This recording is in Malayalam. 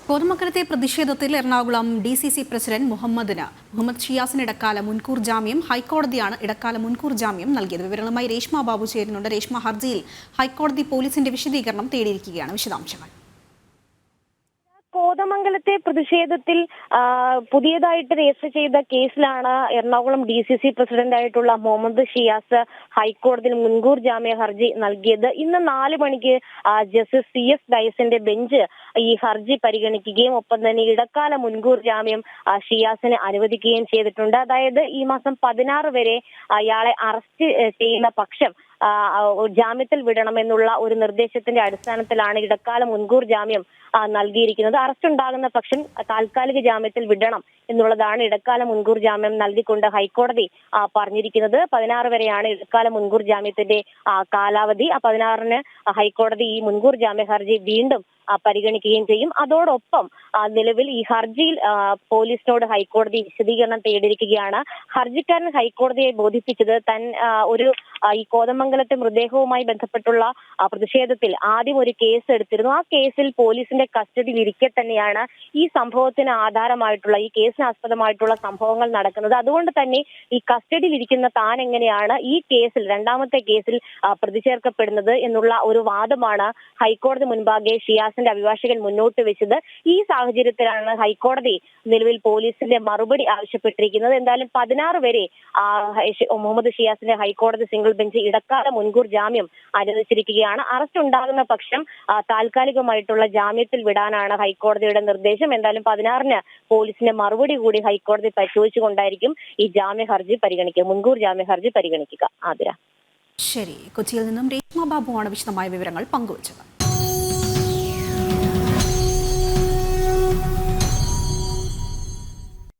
കോതമംഗലത്തെ പ്രതിഷേധത്തിൽ എറണാകുളം DCC പ്രസിഡന്റ് മുഹമ്മദ് ഷിയാസിന് ഇടക്കാല മുൻകൂർ ജാമ്യം ഹൈക്കോടതിയാണ് ഇടക്കാല മുൻകൂർ ജാമ്യം നൽകിയത്. വിവരങ്ങളുമായി രേഷ്മ ബാബു ചേരുന്നുണ്ട്. രേഷ്മ, ഹർജിയിൽ ഹൈക്കോടതി പോലീസിന്റെ വിശദീകരണം തേടിയിരിക്കുകയാണ്. വിശദാംശങ്ങൾ. കോതമംഗലത്തെ പ്രതിഷേധത്തിൽ പുതിയതായിട്ട് രജിസ്റ്റർ ചെയ്ത കേസിലാണ് എറണാകുളം DCC പ്രസിഡന്റായിട്ടുള്ള മുഹമ്മദ് ഷിയാസ് ഹൈക്കോടതിയിൽ മുൻകൂർ ജാമ്യ ഹർജി നൽകിയത്. ഇന്ന് 4 മണിക്ക് ജസ്റ്റിസ് CS ഡയസിന്റെ ബെഞ്ച് ഈ ഹർജി പരിഗണിക്കുകയും ഒപ്പം തന്നെ ഇടക്കാല മുൻകൂർ ജാമ്യം ഷിയാസിന് അനുവദിക്കുകയും ചെയ്തിട്ടുണ്ട്. അതായത് ഈ മാസം 16 വരെ അയാളെ അറസ്റ്റ് ചെയ്യുന്ന പക്ഷം ജാമ്യത്തിൽ വിടണമെന്നുള്ള ഒരു നിർദ്ദേശത്തിന്റെ അടിസ്ഥാനത്തിലാണ് ഇടക്കാല മുൻകൂർ ജാമ്യം നൽകിയിരിക്കുന്നത്. അറസ്റ്റ് ഉണ്ടാകുന്ന പക്ഷം താൽക്കാലിക ജാമ്യത്തിൽ വിടണം എന്നുള്ളതാണ് ഇടക്കാല മുൻകൂർ ജാമ്യം നൽകിക്കൊണ്ട് ഹൈക്കോടതി പറഞ്ഞിരിക്കുന്നത്. 16 വരെയാണ് ഇടക്കാല മുൻകൂർ ജാമ്യത്തിന്റെ കാലാവധി. 16-ന് ഹൈക്കോടതി ഈ മുൻകൂർ ജാമ്യ ഹർജി വീണ്ടും പരിഗണിക്കുകയും ചെയ്യും. അതോടൊപ്പം നിലവിൽ ഈ ഹർജിയിൽ പോലീസിനോട് ഹൈക്കോടതി വിശദീകരണം തേടിയിരിക്കുകയാണ്. ഹർജിക്കാരൻ ഹൈക്കോടതിയെ ബോധിപ്പിച്ചത് ഈ കോതമംഗലത്തെ മൃതദേഹവുമായി ബന്ധപ്പെട്ടുള്ള പ്രതിഷേധത്തിൽ ആദ്യം ഒരു കേസ് എടുത്തിരുന്നു. ആ കേസിൽ പോലീസിന്റെ കസ്റ്റഡിയിൽ ഇരിക്കെ തന്നെയാണ് ഈ സംഭവത്തിന് ആധാരമായിട്ടുള്ള ഈ കേസിന് ആസ്പദമായിട്ടുള്ള സംഭവങ്ങൾ നടക്കുന്നത്. അതുകൊണ്ട് തന്നെ ഈ കസ്റ്റഡിയിൽ ഇരിക്കുന്ന താൻ എങ്ങനെയാണ് ഈ കേസിൽ രണ്ടാമത്തെ കേസിൽ പ്രതി ചേർക്കപ്പെടുന്നത് എന്നുള്ള ഒരു വാദമാണ് ഹൈക്കോടതി മുൻപാകെ ഷിയാസിന്റെ അഭിഭാഷകൻ മുന്നോട്ട് വെച്ചത്. ഈ സാഹചര്യത്തിലാണ് ഹൈക്കോടതി നിലവിൽ പോലീസിന്റെ മറുപടി ആവശ്യപ്പെട്ടിരിക്കുന്നത്. എന്തായാലും 16 വരെ മുഹമ്മദ് ഷിയാസിന്റെ ഹൈക്കോടതി സിംഗിൾ ബെഞ്ച് ഇടക്കാല മുൻകൂർ ജാമ്യം അനുവദിച്ചിരിക്കുകയാണ്. അറസ്റ്റ് ഉണ്ടാകുന്ന പക്ഷം താൽക്കാലികമായിട്ടുള്ള ജാമ്യത്തിൽ വിടാനാണ് ഹൈക്കോടതിയുടെ നിർദ്ദേശം. എന്തായാലും 16-ന് പോലീസിന്റെ മറുപടി കൂടി ഹൈക്കോടതി പരിശോധിച്ചുകൊണ്ടായിരിക്കും ഈ ജാമ്യ ഹർജി പരിഗണിക്കുക, മുൻകൂർ ജാമ്യ ഹർജി പരിഗണിക്കുക. ആതിര. ശരി, കൊച്ചിയിൽ നിന്നും രേഷ്മ ബാബുവാണ് വിശദമായ വിവരങ്ങൾ പങ്കുവച്ചത്.